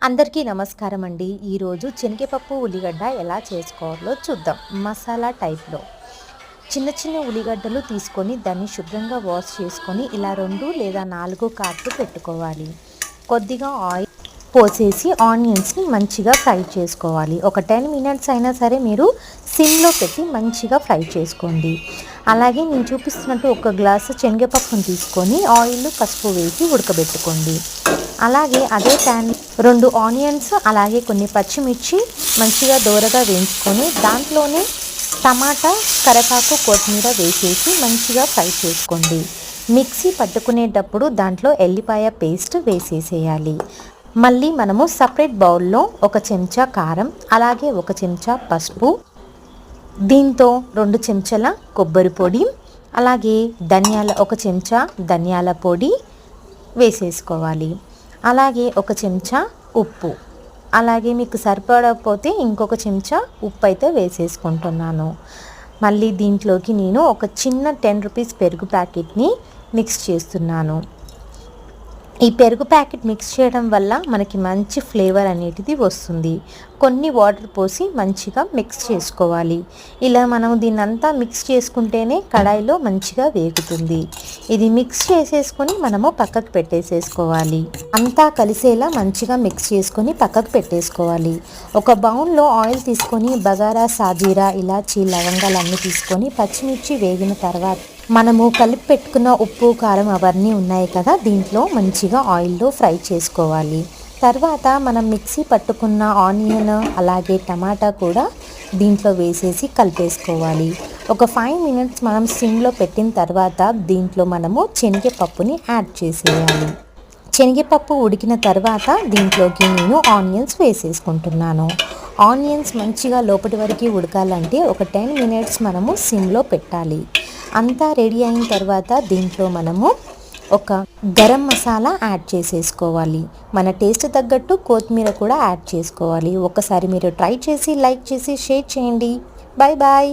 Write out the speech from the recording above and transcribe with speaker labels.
Speaker 1: అందరికీ నమస్కారం అండి. ఈరోజు శనగపప్పు ఉల్లిగడ్డ ఎలా చేసుకోవాలో చూద్దాం. మసాలా టైప్లో చిన్న చిన్న ఉల్లిగడ్డలు తీసుకొని దాన్ని శుభ్రంగా వాష్ చేసుకొని ఇలా 2 లేదా 4 కాట్లు పెట్టుకోవాలి. కొద్దిగా ఆయిల్ పోసేసి ఆనియన్స్ని మంచిగా ఫ్రై చేసుకోవాలి. ఒక 10 మినిట్స్ అయినా సరే మీరు సిమ్లో పెట్టి మంచిగా ఫ్రై చేసుకోండి. అలాగే నేను చూపిస్తున్నట్టు ఒక గ్లాసు శనగపప్పును తీసుకొని ఆయిల్ పసుపు వేసి ఉడకబెట్టుకోండి. అలాగే అదే ప్యాన్ 2 ఆనియన్స్ అలాగే కొన్ని పచ్చిమిర్చి మంచిగా దోరగా వేయించుకొని దాంట్లోనే టమాటా, కరివేపాకు, కొత్తిమీర వేసేసి మంచిగా ఫ్రై చేసుకోండి. మిక్సీ పట్టుకునేటప్పుడు దాంట్లో ఎల్లిపాయ పేస్ట్ వేసేసేయాలి. మళ్ళీ మనము సపరేట్ బౌల్లో 1 చెంచా కారం అలాగే 1 చెంచా పసుపు, దీంతో 2 చెంచాల కొబ్బరి పొడి అలాగే 1 చెంచా ధనియాల పొడి వేసేసుకోవాలి. అలాగే 1 చెంచా ఉప్పు, అలాగే మీకు సరిపడకపోతే ఇంకొక చెంచా ఉప్పు అయితే వేసేసుకుంటున్నాను. మళ్ళీ దీంట్లోకి నేను ఒక చిన్న 10 రూపీస్ పెరుగు ప్యాకెట్ని మిక్స్ చేస్తున్నాను. ఈ పెరుగు ప్యాకెట్ మిక్స్ చేయడం వల్ల మనకి మంచి ఫ్లేవర్ అనేటిది వస్తుంది. కొన్ని వాటర్ పోసి మంచిగా మిక్స్ చేసుకోవాలి. ఇలా మనం దీన్నంతా మిక్స్ చేసుకుంటేనే కడాయిలో మంచిగా వేగుతుంది. ఇది మిక్స్ చేసేసుకొని మనము పక్కకు పెట్టేసేసుకోవాలి. అంతా కలిసేలా మంచిగా మిక్స్ చేసుకొని పక్కకు పెట్టేసుకోవాలి. ఒక బౌల్లో ఆయిల్ తీసుకొని బగారా, సాజీరా, ఇలాచీ, లవంగాలన్నీ తీసుకొని పచ్చిమిర్చి వేగిన తర్వాత మనము కలిపి పెట్టుకున్న ఉప్పు, కారం అవన్నీ ఉన్నాయి కదా, దీంట్లో మంచిగా ఆయిల్లో ఫ్రై చేసుకోవాలి. తర్వాత మనం మిక్సీ పట్టుకున్న ఆనియన్ అలాగే టమాటా కూడా దీంట్లో వేసేసి కలిపేసుకోవాలి. ఒక 5 మినిట్స్ మనం సిమ్లో పెట్టిన తర్వాత దీంట్లో మనము శనగపప్పుని యాడ్ చేసేయాలి. శనగపప్పు ఉడికిన తర్వాత దీంట్లోకి నేను ఆనియన్స్ వేసేసుకుంటున్నాను. ఆనియన్స్ మంచిగా లోపటి వరకు ఉడకాలంటే ఒక 10 మినిట్స్ మనము సిమ్లో పెట్టాలి. అంతా రెడీ అయిన తర్వాత దీంట్లో మనము ఒక గరం మసాలా యాడ్ చేసేసుకోవాలి. మన టేస్ట్ తగ్గట్టు కొత్తిమీర కూడా యాడ్ చేసుకోవాలి. ఒకసారి మీరు ట్రై చేసి లైక్ చేసి షేర్ చేయండి. Bye bye.